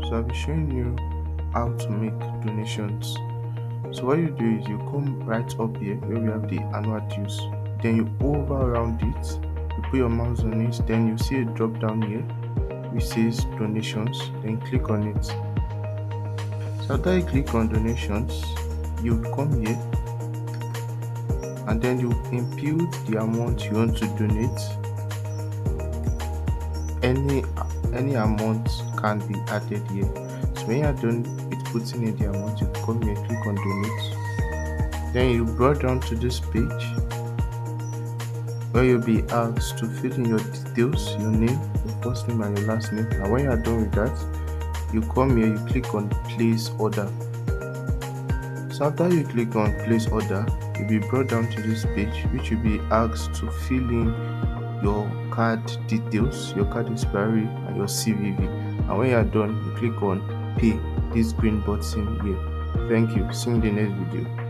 So I'll be showing you how to make donations. So what you do is you come right up here where we have the annual dues. Then you hover around it, you put your mouse on it, then you see a drop down here which says donations, then click on it. So after you click on donations, you come here and then you input the amount you want to donate. Any amount can be added here. So when you're done with putting in the amount, you come here, click on donate. Then you brought down to this page where you'll be asked to fill in your details, your name, your first name and your last name. And when you're done with that, you come here, you click on place order. So after you click on place order, you'll be brought down to this page which you'll be asked to fill in your card details, your card expiry and your CVV. And when you're done, you click on pay, this green button here. Thank you. See you in the next video.